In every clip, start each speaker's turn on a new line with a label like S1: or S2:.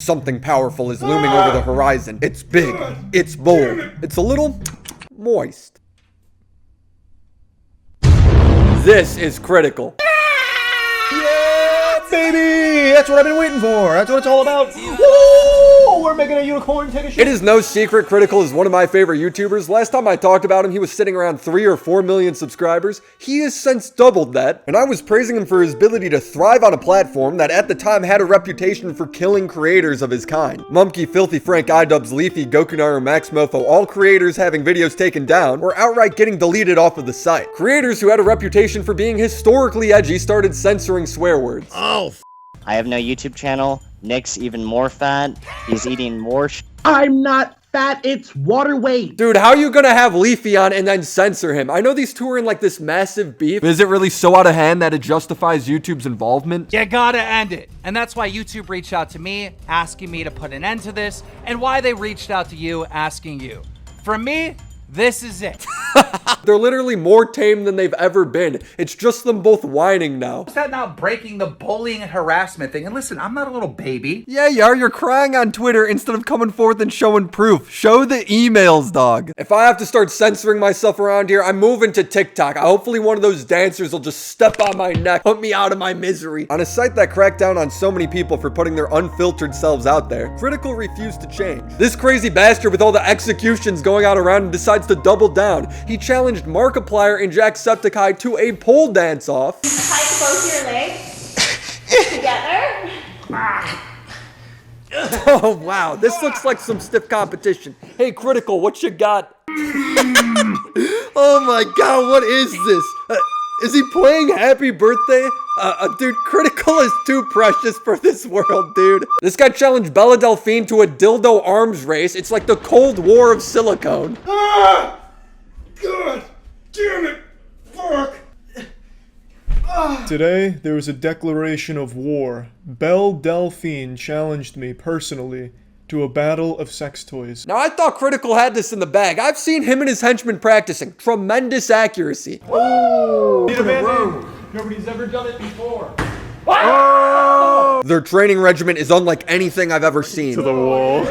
S1: Something powerful is looming over the horizon. It's big. It's bold. It's a little moist. This is Critikal.
S2: Yeah, baby! That's what I've been waiting for. That's what it's all about. Woo! We're making a unicorn take a shit.
S1: It is no secret Critikal is one of my favorite YouTubers. Last time I talked about him, he was sitting around 3 or 4 million subscribers. He has since doubled that, and I was praising him for his ability to thrive on a platform that at the time had a reputation for killing creators of his kind. Mumkey, Filthy Frank, iDubbbz, Leafy, Gokunaru, Max Mofo, all creators having videos taken down or outright getting deleted off of the site. Creators who had a reputation for being historically edgy started censoring swear words.
S2: Oh,
S3: I have no YouTube channel. Nick's even more fat. He's eating more
S4: I'm not fat, it's water weight.
S1: Dude, how are you gonna have Leafy on and then censor him? I know these two are in like this massive beef. Is it really so out of hand that it justifies YouTube's involvement?
S5: You gotta end it. And that's why YouTube reached out to me, asking me to put an end to this, and why they reached out to you, asking you. For me, this is it.
S1: They're literally more tame than they've ever been. It's just them both whining now.
S6: Is that not breaking the bullying and harassment thing? And listen, I'm not a little baby.
S1: Yeah, you are. You're crying on Twitter instead of coming forth and showing proof. Show the emails, dog. If I have to start censoring myself around here, I'm moving to TikTok. Hopefully one of those dancers will just step on my neck, put me out of my misery. On a site that cracked down on so many people for putting their unfiltered selves out there, Critikal refused to change. This crazy bastard with all the executions going on around him decides to double down. He challenged Markiplier and Jacksepticeye to a pole dance off.
S7: Tight both your legs together.
S1: Oh wow, this looks like some stiff competition. Hey Critikal, what you got? Oh my god, what is this? Is he playing Happy Birthday? Dude, Critikal is too precious for this world, dude. This guy challenged Bella Delphine to a dildo arms race. It's like the Cold War of silicone.
S2: Ah! God damn it! Fuck! Today, there was a declaration of war. Belle Delphine challenged me personally to a battle of sex toys.
S1: Now, I thought Critikal had this in the bag. I've seen him and his henchmen practicing. Tremendous accuracy.
S2: Oh!
S4: Need a band-aid. Nobody's ever done it before.
S1: Their training regimen is unlike anything I've ever seen.
S2: To the wall.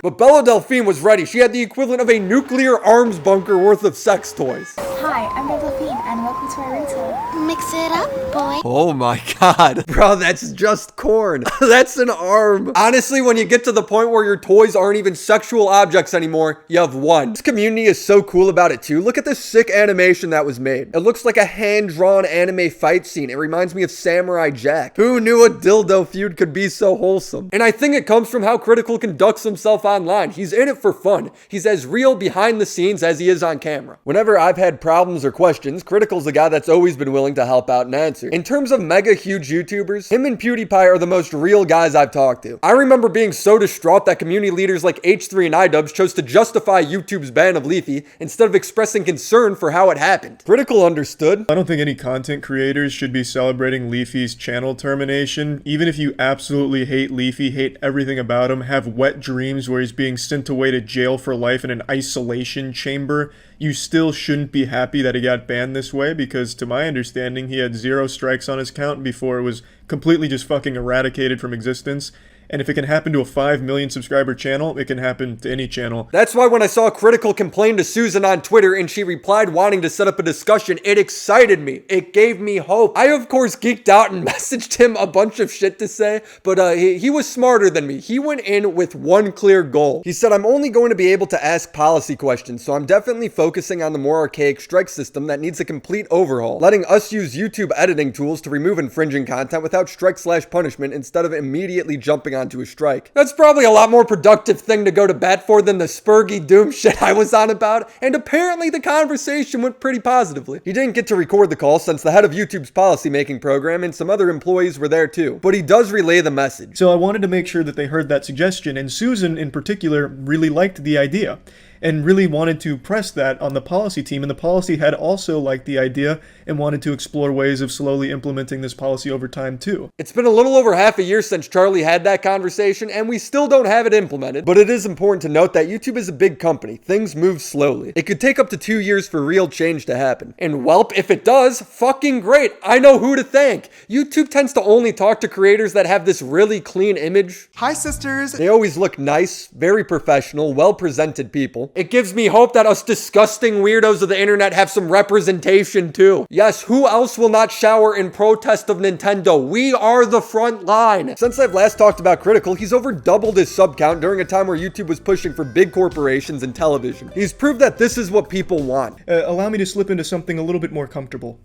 S1: But Bella Delphine was ready. She had the equivalent of a nuclear arms bunker worth of sex toys.
S7: Hi, I'm Bella Delphine, and welcome to our rental. Mix it up, boy.
S1: Oh my god. Bro, that's just corn. That's an arm. Honestly, when you get to the point where your toys aren't even sexual objects anymore, you have won. This community is so cool about it too. Look at this sick animation that was made. It looks like a hand-drawn anime fight scene. It reminds me of Samurai Jack. Who knew a dildo feud could be so wholesome? And I think it comes from how Critikal conducts himself online. He's in it for fun. He's as real behind the scenes as he is on camera. Whenever I've had problems or questions, Critikal's the guy that's always been willing to help out and answer. In terms of mega huge YouTubers, him and PewDiePie are the most real guys I've talked to. I remember being so distraught that community leaders like H3 and iDubbbz chose to justify YouTube's ban of Leafy instead of expressing concern for how it happened. Critikal understood.
S2: I don't think any content creators should be celebrating Leafy's channel termination. Even if you absolutely hate Leafy, hate everything about him, have wet dreams where he's being sent away to jail for life in an isolation chamber, you still shouldn't be happy that he got banned this way, because to my understanding, he had 0 strikes on his account before it was completely just fucking eradicated from existence. And if it can happen to a 5 million subscriber channel, it can happen to any channel.
S1: That's why when I saw Critikal complain to Susan on Twitter and she replied wanting to set up a discussion, it excited me. It gave me hope. I, of course, geeked out and messaged him a bunch of shit to say, but he was smarter than me. He went in with one clear goal. He said, I'm only going to be able to ask policy questions, so I'm definitely focusing on the more archaic strike system that needs a complete overhaul, letting us use YouTube editing tools to remove infringing content without strike/punishment instead of immediately jumping onto a strike. That's probably a lot more productive thing to go to bat for than the Spurgy Doom shit I was on about, and apparently the conversation went pretty positively. He didn't get to record the call since the head of YouTube's policy-making program and some other employees were there too, but he does relay the message.
S2: So I wanted to make sure that they heard that suggestion, and Susan in particular really liked the idea. and really wanted to press that on the policy team, and the policy had also liked the idea and wanted to explore ways of slowly implementing this policy over time too.
S1: It's been a little over half a year since Charlie had that conversation, and we still don't have it implemented, but it is important to note that YouTube is a big company. Things move slowly. It could take up to 2 years for real change to happen. And welp, if it does, fucking great. I know who to thank. YouTube tends to only talk to creators that have this really clean image.
S8: Hi, sisters.
S1: They always look nice, very professional, well-presented people. It gives me hope that us disgusting weirdos of the internet have some representation too. Yes, who else will not shower in protest of Nintendo? We are the front line. Since I've last talked about Critikal, he's over doubled his sub count during a time where YouTube was pushing for big corporations and television. He's proved that this is what people want.
S2: Allow me to slip into something a little bit more comfortable.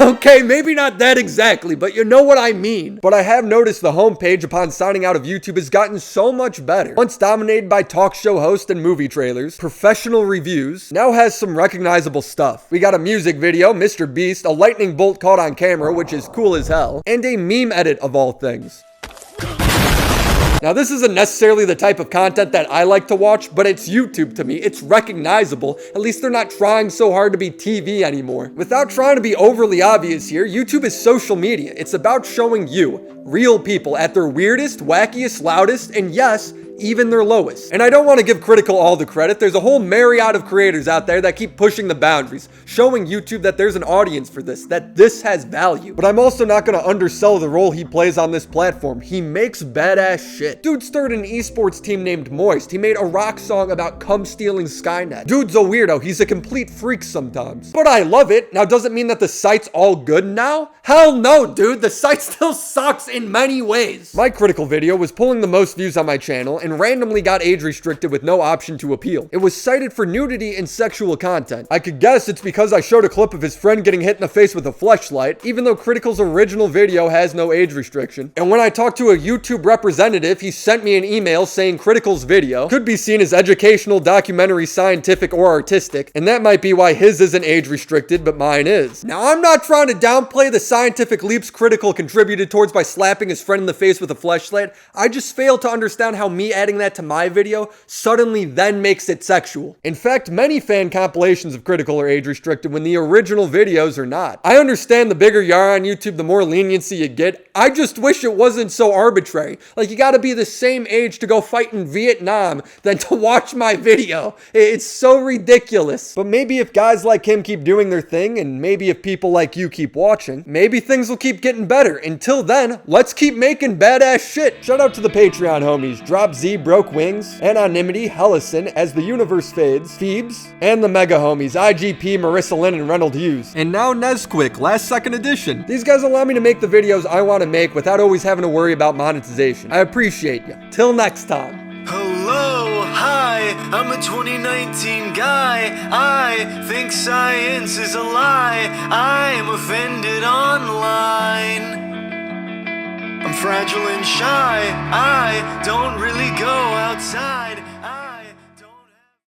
S1: Okay, maybe not that exactly, but you know what I mean. But I have noticed the homepage upon signing out of YouTube has gotten so much better. Once dominated by talk show hosts and movie trailers, professional reviews, now has some recognizable stuff. We got a music video, Mr. Beast, a lightning bolt caught on camera, which is cool as hell, and a meme edit of all things. Now, this isn't necessarily the type of content that I like to watch, but it's YouTube to me. It's recognizable. At least they're not trying so hard to be TV anymore. Without trying to be overly obvious here, YouTube is social media. It's about showing you, real people, at their weirdest, wackiest, loudest, and yes, even their lowest. And I don't want to give Critikal all the credit. There's a whole myriad of creators out there that keep pushing the boundaries, showing YouTube that there's an audience for this, that this has value. But I'm also not going to undersell the role he plays on this platform. He makes badass shit. Dude started an esports team named Moist. He made a rock song about cum stealing Skynet. Dude's a weirdo. He's a complete freak sometimes. But I love it. Now, does it mean that the site's all good now? Hell no, dude. The site still sucks in many ways. My Critikal video was pulling the most views on my channel and randomly got age restricted with no option to appeal. It was cited for nudity and sexual content. I could guess it's because I showed a clip of his friend getting hit in the face with a fleshlight, even though Critikal's original video has no age restriction. And when I talked to a YouTube representative, he sent me an email saying Critikal's video could be seen as educational, documentary, scientific, or artistic, and that might be why his isn't age restricted, but mine is. Now, I'm not trying to downplay the scientific leaps Critikal contributed towards by slapping his friend in the face with a fleshlight. I just fail to understand how me adding that to my video suddenly then makes it sexual. In fact, many fan compilations of Critikal are age restricted when the original videos are not. I understand the bigger you are on YouTube, the more leniency you get. I just wish it wasn't so arbitrary. Like, you gotta be the same age to go fight in Vietnam than to watch my video. It's so ridiculous. But maybe if guys like him keep doing their thing, and maybe if people like you keep watching, maybe things will keep getting better. Until then, let's keep making badass shit. Shout out to the Patreon homies, Drop Z, Broke Wings, Anonymity, Hellison, As the Universe Fades, Phoebes, and the mega homies, IGP, Marissa Lynn, and Reynold Hughes. And now Nesquik, last second edition. These guys allow me to make the videos I want to make without always having to worry about monetization. I appreciate you. Till next time.
S9: Hello, hi, I'm a 2019 guy. I think science is a lie. I am offended online. I'm fragile and shy. I don't really go outside.